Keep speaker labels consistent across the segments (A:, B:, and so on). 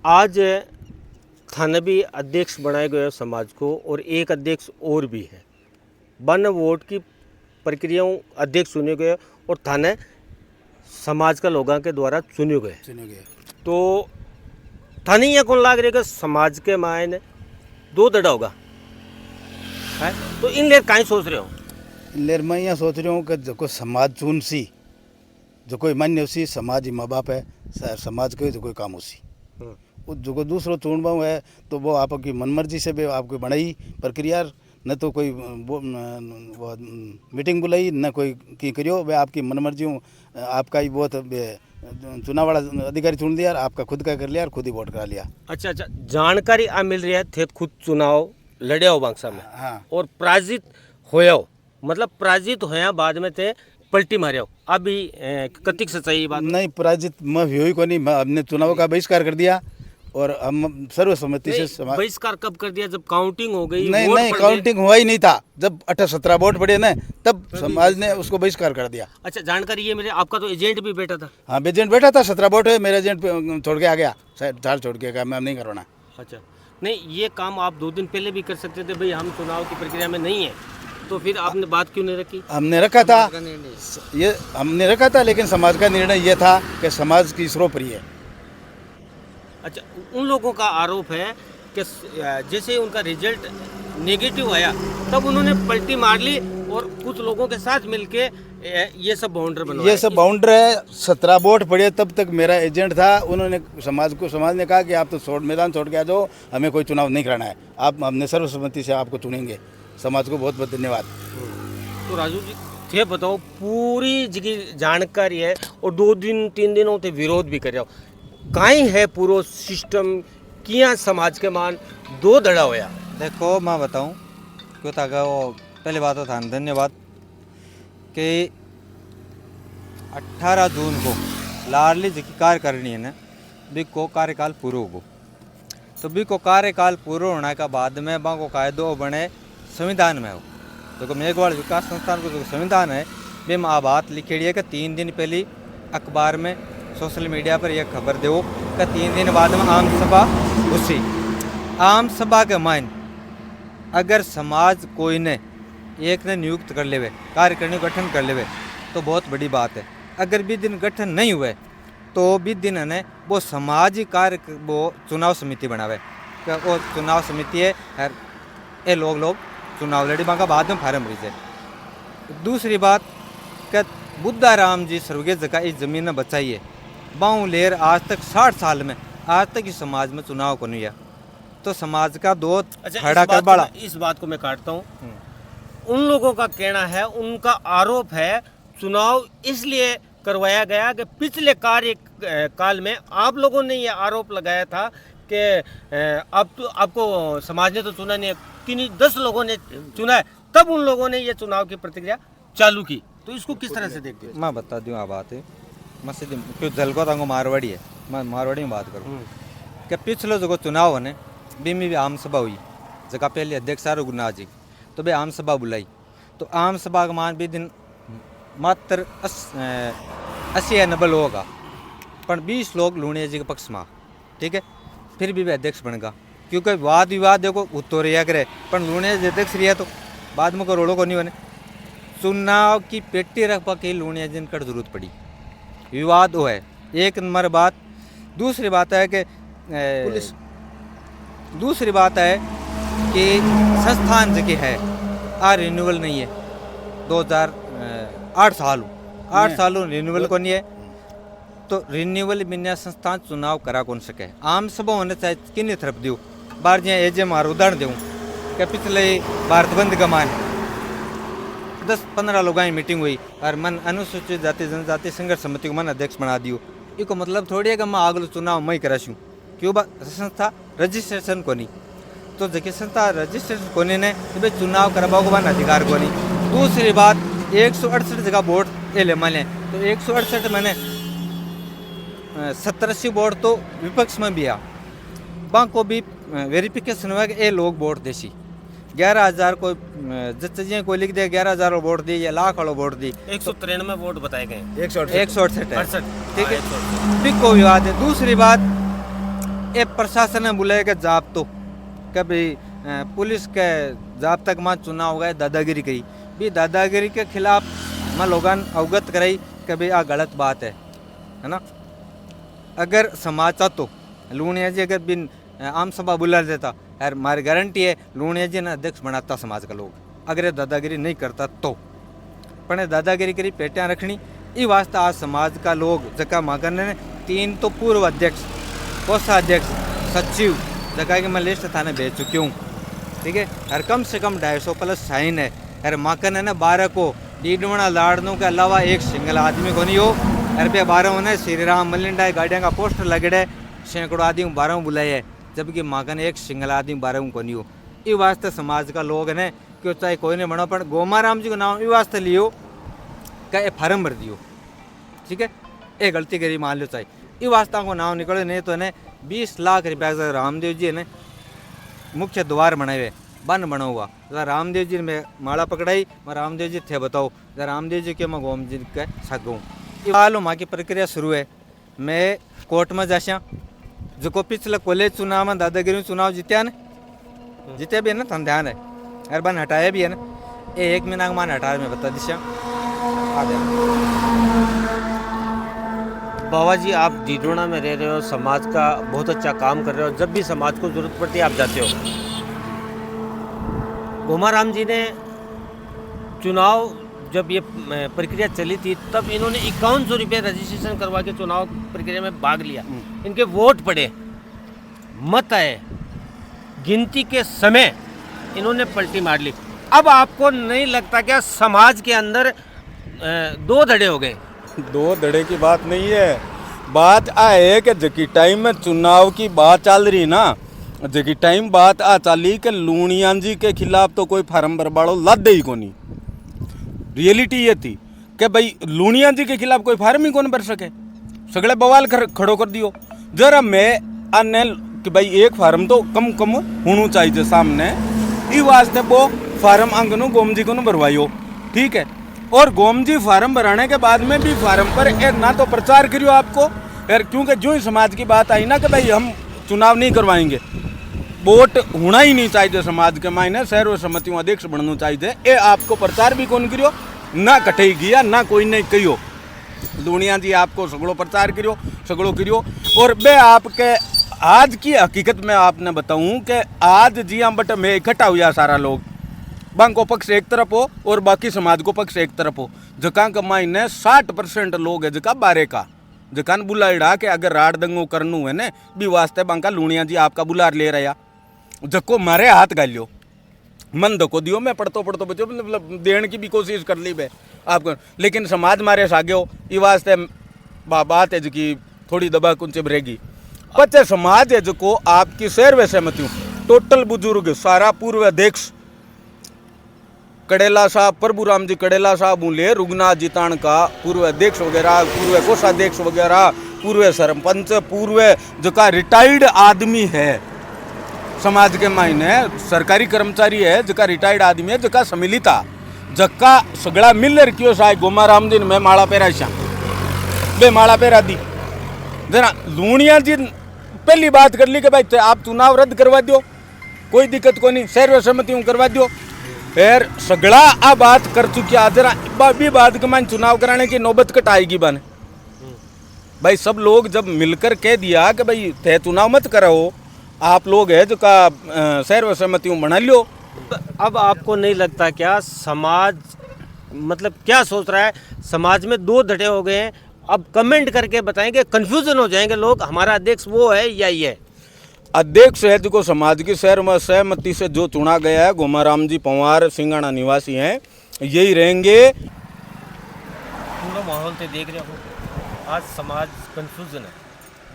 A: आज थानवी अध्यक्ष बनाए गए समाज को और एक अध्यक्ष और भी है। 52 वोट की प्रक्रियाओं अध्यक्ष चुने गए और थाने समाज का लोगों के द्वारा चुने गए। तो थाने ये कौन लाग रही है कि समाज के मायने दो दड़ा होगा है? तो इन लेर कहीं सोच रहे हो?
B: इन लेर मैं यहाँ सोच रहा हूँ कि जो कोई समाज चुन सी, जो कोई मान्य उसी समाज ही माँ बाप है, समाज के जो कोई काम उसी जो कोई दूसरो चुनवा है तो वो आपकी मनमर्जी से भी आपकी बनाई प्रक्रिया, न तो कोई वो मीटिंग बुलाई न कोई की करियो, वे आपकी मनमर्जी हूँ। आपका ही बहुत चुनाव वाला अधिकारी चुन दिया, आपका खुद का कर लिया और खुद ही वोट करा लिया।
A: अच्छा, जानकारी आ मिल रही है थे खुद चुनाव लड़े हो बांग्सा में।
B: हाँ।
A: और पराजित होया हो, मतलब पराजित होया बाद में थे पलटी मारे हो। अभी कतिक सच्चाई बात
B: नहीं, पराजित मैं हुई को नहीं, हमने चुनाव का बहिष्कार कर दिया और हम सर्वसम्मति से
A: बहिष्कार कब कर दिया? जब काउंटिंग हो गई?
B: नहीं काउंटिंग हुआ ही नहीं था। जब 18-17 वोट पड़े ना तब समाज ने उसको बहिष्कार कर दिया।
A: अच्छा, जानकारी ये मेरे आपका तो एजेंट भी बैठा था?
B: हाँ, एजेंट बैठा था, 17 वोट है, मेरा एजेंट छोड़ के आ गया, चार छोड़ के, मैं नहीं करवाना।
A: अच्छा, नहीं ये काम आप 2 दिन पहले भी कर सकते थे, भाई हम चुनाव की प्रक्रिया में नहीं है, तो फिर आपने बात क्यों नहीं रखी?
B: हमने रखा था लेकिन समाज का निर्णय ये था कि समाज की सर्वोपरि है।
A: अच्छा, उन लोगों का आरोप है कि जैसे उनका रिजल्ट नेगेटिव आया तब उन्होंने पलटी मार ली और कुछ लोगों के साथ मिलके ये सब बाउंडर बनवाया।
B: ये सब बाउंडर है। 17 वोट पड़े तब तक मेरा एजेंट था, उन्होंने समाज ने कहा कि आप तो मैदान छोड़ के आ जाओ, हमें कोई चुनाव नहीं कराना है, आप हमने सर्वसम्मति से आपको चुनेंगे। समाज को बहुत बहुत धन्यवाद।
A: तो राजू जी ये बताओ, पूरी जगह जानकारी है और 2-3 दिन होते विरोध भी कर रहे हो, कहीं है पूरा सिस्टम किया समाज के मान दो धड़ा होया?
C: देखो मैं बताऊं क्यों था वो पहले बात था धन्यवाद कि 18 जून को लाडली जी की कार्यकारिणी है ना, बी को कार्यकाल पूरा होगो, तो बी को कार्यकाल पूरा होने का बाद में बा को कायदो बने संविधान में हो। देखो मेघवाड़ विकास संस्थान को जो संविधान है वे में आ बात लिखेड़ी है कि 3 दिन पहले अखबार में सोशल मीडिया पर यह खबर दो कि 3 दिन बाद में आम सभा उसी आम सभा के मान अगर समाज कोई ने एक ने नियुक्त कर लेवे, कार्यकारिणी गठन कर लेवे तो बहुत बड़ी बात है। अगर भी दिन गठन नहीं हुए तो भी दिन ने वो समाज कार्य वो चुनाव समिति बनावे, वो चुनाव समिति है ये लोग चुनाव लड़ी मांगा बाद में फार्म भरी जाए। दूसरी बात कि बुद्धाराम जी स्वर्गीय जगह इस जमीन बचाई है, बाऊ लेर आज तक 60 साल में आज तक इस समाज में चुनाव को नहीं है, तो समाज का दो खड़ा कर बड़ा।
A: इस बात को मैं काटता हूँ। उन लोगों का कहना है, उनका आरोप है चुनाव इसलिए करवाया गया कि पिछले कार्यकाल में आप लोगों ने ये आरोप लगाया था कि अब तो आपको समाज ने तो चुना नहीं है, 10 लोगों ने चुना है, तब उन लोगों ने ये चुनाव की प्रक्रिया चालू की। तो इसको किस तरह से देखते हो?
C: मैं बता दूँ बात है, मैं सीधी क्यों जलको तंगो मारवाड़ी है, मैं मारवाड़ी में बात करूँ कि पिछले जो चुनाव है बीमी भी आम सभा हुई, जगह पहले अध्यक्ष रघुनाथ जी, तो भाई आम सभा बुलाई, तो आम सभा का मान भी दिन मात्र 80 या 90 लोगों का, पर 20 लोग लूणिया जी के पक्ष में, ठीक है, फिर भी अध्यक्ष बन गया, क्योंकि वाद विवाद देखो उत्तो रहा करे, पर लूणिया जी अध्यक्ष रहा तो बाद में करोड़ों को नहीं बने। चुनाव की पेटी रख पा के लूणिया जी की जरूरत पड़ी, विवाद वो है एक नंबर बात। दूसरी बात है कि दूसरी बात है कि संस्थान जगह है आ रिन्यूअल नहीं है, 2008 साल रिन्यूअल को नहीं है, तो रिन्यूअल बिना संस्थान चुनाव करा कौन सके। आम सभा होने चाहे किन्नी तरफ दूँ बार जहाँ एजे मार उदाहरण दूँ कि पिछले भारत बंद का मान 10-15 लोगों की मीटिंग हुई और मन अनुसूचित जाति जनजाति संघर्ष समिति को मन अध्यक्ष बना दियो, इसको मतलब थोड़ी है कि मैं अगलो चुनाव मैं कराशूँ, क्यों संस्था रजिस्ट्रेशन को नहीं, तो जगह संस्था रजिस्ट्रेशन को नहीं ने तो भाई चुनाव करवाओ को बना अधिकार को नहीं। दूसरी बात 168 जगह वोट ये ले मान लें, तो 168 मैंने 70-80 वोट तो विपक्ष में भी आ, वहाँ को भी वेरिफिकेशन हुआ कि ये लोग वोट देसी 11,000 को जज कोई लिख दे 11,000 वोट दी या लाख वालों वोट दी,
A: 193 वोट बताए गए,
C: 168 है, ठीक है,
A: हाँ,
C: भी कोई विवाद है। दूसरी बात ये प्रशासन ने बुलाया कि जाब्तो कभी पुलिस के जाब तक मां चुनाव हो गए दादागिरी करी भी दादागिरी के खिलाफ मां लोगन अवगत कराई कि भाई आ गलत बात है ना। अगर समाज चाहतो लूणिया जी अगर बिन आम सभा बुला देता यार मारी गारंटी है लूणिया जी ने अध्यक्ष बनाता समाज का लोग, अगर ये दादागिरी नहीं करता तो पण दादागिरी करी पेटियां रखनी ई वास्ते आज समाज का लोग जका मागन ने 3 तो पूर्व अध्यक्ष, कोषाध्यक्ष, सचिव जगह की मैं लिस्ट थाने भेज चुकी हूँ, ठीक है। और कम से कम 250 प्लस साइन है। और माकन है ना 12 को डीडवना लाड़नों के अलावा एक सिंगल आदमी को नहीं हो। और पे 12 होने श्री राम मलिंडा गाड़ियाँ का पोस्टर लगड़े सैकड़ों आदमी 12 बुलाए है, जबकि माकन एक सिंगल आदमी 12 को नहीं हो। इस वास्ते समाज का लोग ने क्यों चाहे कोई नहीं बनो पर गोमाराम जी को नाम इस वास्ते लियो क्या ये फार्म भर दियो, ठीक है। ये गलती करी मान लो चाहे इस वास्ते को नाम निकले, नहीं तो ने 20 लाख रुपया का रामदेव जी ने मुख्य द्वार बनाए हुए बन बना हुआ। रामदेव जी ने माला पकड़ाई, मैं रामदेव जी थे बताओ रामदेव जी के मैं गोम जी के सकूँ। हाल माँ की प्रक्रिया शुरू है, मैं कोर्ट में जाशा जो को पिछले कॉलेज चुनाव में दादागिरी चुनाव जीत्या ने जीते भी है ना तन ध्यान है अरे बन हटाया भी है ना। ये 1 महीना मान हटा मैं बता दिशा आ
A: बाबा जी आप डीडोना में रह रहे हो, समाज का बहुत अच्छा काम कर रहे हो, जब भी समाज को जरूरत पड़ती है आप जाते हो। गोमाराम जी ने चुनाव जब ये प्रक्रिया चली थी तब इन्होंने 5100 रुपये रजिस्ट्रेशन करवा के चुनाव प्रक्रिया में भाग लिया। इनके वोट पड़े, मत आए, गिनती के समय इन्होंने पलटी मार ली। अब आपको नहीं लगता क्या समाज के अंदर 2 धड़े हो गए?
D: 2 धड़े की बात नहीं है, बात आ है कि जकी टाइम में चुनाव की बात चल रही ना, जकी टाइम बात आ चली कि लूणिया जी के खिलाफ तो कोई फार्म भरवाड़ो लद ही कोनी। रियलिटी ये थी कि भाई लूणिया जी के खिलाफ कोई फार्म ही कौन भर सके, सगले बवाल खड़ो कर दियो। जरा मैं अन्य कि भाई एक फार्म तो कम कम होना चाहिए सामने, ई वास्ते वो फार्म अंगनों गोम जी को भरवाइयो, ठीक है। और गोम जी फार्म भराने के बाद में भी फार्म पर ना तो प्रचार करियो आपको यार, क्योंकि जो ही समाज की बात आई ना कि भाई हम चुनाव नहीं करवाएंगे, वोट होना ही नहीं चाहिए समाज के मायने, सर्वसम्मति अध्यक्ष बनना चाहिए, ये आपको प्रचार भी कौन करियो ना कटे गया ना कोई नहीं कहियो। दुनिया जी आपको सगड़ो प्रचार करियो, सगड़ो करियो। और मैं आपके आज की हकीकत में आपने बताऊं कि आज जी हम बट में इकट्ठा हुआ सारा लोग, बांको पक्ष एक तरफ हो और बाकी समाज को पक्ष एक तरफ हो। जका का मायने 60% लोग है जका बारे का जकान बुलाइड़ा के अगर राड़ दंगो करनू है ने भी वास्ते बांका लूणिया जी आपका बुलार ले रहा जको मारे हाथ गालियो मन दको दियो। मैं पढ़तो बचो मतलब देने की भी कोशिश कर ली बे आपको, लेकिन समाज मारे सागे हो ये वास्ते बात है जी थोड़ी दबा कुंचे रहेगी। पचे समाज है जो आपकी शहर वे सहमति हूँ टोटल बुजुर्ग सारा पूर्व अध्यक्ष कड़ेला साहब प्रभुराम जी कड़ेला साहब बोले रुगनाथ जीतान का पूर्व अध्यक्ष वगैरह, पूर्व कोषाध्यक्ष वगैरह, पूर्व सरपंच, पूर्व जो का रिटायर्ड आदमी है समाज के मायने सरकारी कर्मचारी है जका रिटायर्ड आदमी है जका सम्मिलिता जका सगड़ा मिल रखियो साहब गोमाराम जी मैं माला पेरा श्या बे माला पेरा दी। जरा लूणिया जी पहली बात कर ली कि भाई आप चुनाव रद्द करवा दो, कोई दिक्कत को नहीं, सर्वसम्मति करवा दो। फिर सगड़ा आ बात कर चुकी जरा भी बात के मान चुनाव कराने की नौबत कट आएगी बन भाई। सब लोग जब मिलकर कह दिया कि भाई तय चुनाव मत कराओ, आप लोग है जो का सर्वसम्मति बना लियो।
A: अब आपको नहीं लगता क्या समाज मतलब क्या सोच रहा है, समाज में 2 धड़े हो गए हैं, अब कमेंट करके बताएंगे, कंफ्यूजन हो जाएंगे लोग हमारा अध्यक्ष वो है या ये
D: अध्यक्ष है जो समाज की शहर में सहमति से जो चुना गया है गोमाराम जी पंवार सिंगाना निवासी हैं, यही रहेंगे।
A: पूरा माहौल तो देख रहे हो आज समाज कंफ्यूजन है,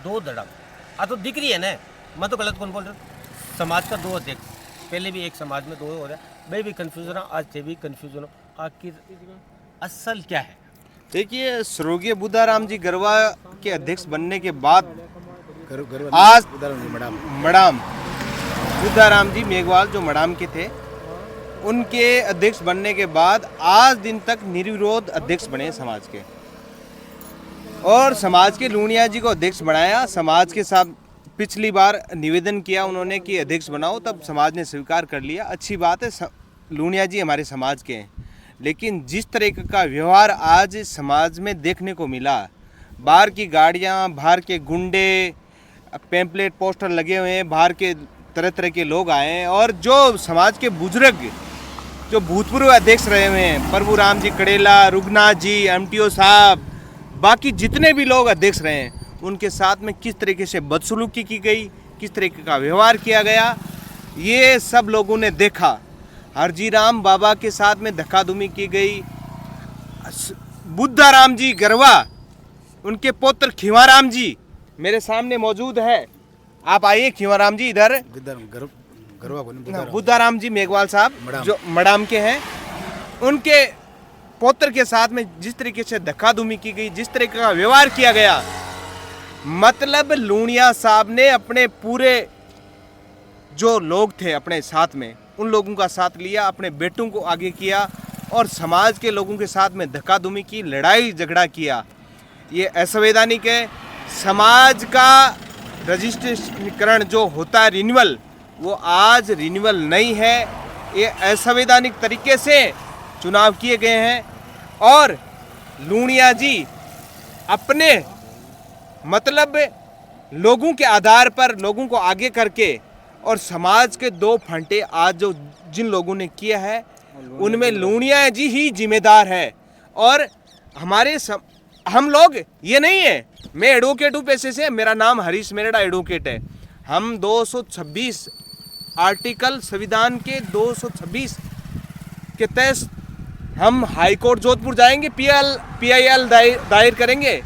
A: 2 धड़ा तो दिख रही है ना, मैं तो गलत कौन बोल रहा हूँ। समाज का 2 अध्यक्ष, पहले भी एक समाज में 2 हो रहा है, मैं भी कंफ्यूजन हूँ, आज से भी कंफ्यूजन हूँ, आखिर असल क्या है?
E: देखिए स्वर्गीय बुद्धाराम जी गरवा के अध्यक्ष बनने के बाद आज मडाम बुद्धाराम जी मेघवाल जो मडाम के थे उनके अध्यक्ष बनने के बाद आज दिन तक निर्विरोध अध्यक्ष बने समाज के, और समाज के लूणिया जी को अध्यक्ष बनाया। समाज के साथ पिछली बार निवेदन किया उन्होंने कि अध्यक्ष बनाओ, तब समाज ने स्वीकार कर लिया। अच्छी बात है, लूणिया जी हमारे समाज के हैं, लेकिन जिस तरह का व्यवहार आज समाज में देखने को मिला, बाहर की गाड़ियां, बाहर के गुंडे, पैम्पलेट पोस्टर लगे हुए हैं, बाहर के तरह तरह के लोग आए हैं, और जो समाज के बुजुर्ग जो भूतपूर्व अध्यक्ष रहे हुए हैं, प्रभु राम जी कड़ेला, रुगनाथ जी, एमटीओ साहब, बाकी जितने भी लोग अध्यक्ष रहे हैं, उनके साथ में किस तरीके से बदसलूकी की गई, किस तरीके का व्यवहार किया गया, ये सब लोगों ने देखा। हरजीराम बाबा के साथ में धक्काधुमी की गई। बुद्धाराम जी गरवा, उनके पुत्र खींवाराम जी मेरे सामने मौजूद है, आप आइए खींवाराम जी इधर। बुद्धाराम जी मेघवाल साहब जो मडाम के हैं, उनके पुत्र के साथ में जिस तरीके से धक्काधुमी की गई, जिस तरीके का व्यवहार किया गया, मतलब लूणिया साहब ने अपने पूरे जो लोग थे अपने साथ में, उन लोगों का साथ लिया, अपने बेटों को आगे किया और समाज के लोगों के साथ में धक्काधुमी की, लड़ाई झगड़ा किया। ये असंवैधानिक है। समाज का रजिस्ट्रेशनीकरण जो होता है रिन्यूअल, वो आज रिन्यूअल नहीं है। ये असंवैधानिक तरीके से चुनाव किए गए हैं और लूणिया जी अपने मतलब लोगों के आधार पर लोगों को आगे करके और समाज के दो फंटे आज जो जिन लोगों ने किया है, उनमें लूणिया जी ही जिम्मेदार है। और हम लोग ये नहीं है, मैं एडवोकेट हूँ पेशे से, मेरा नाम हरीश मेरड़ा एडवोकेट है। हम 226 आर्टिकल संविधान के 226 के तहत हम हाई कोर्ट जोधपुर जाएंगे, PIL दायर करेंगे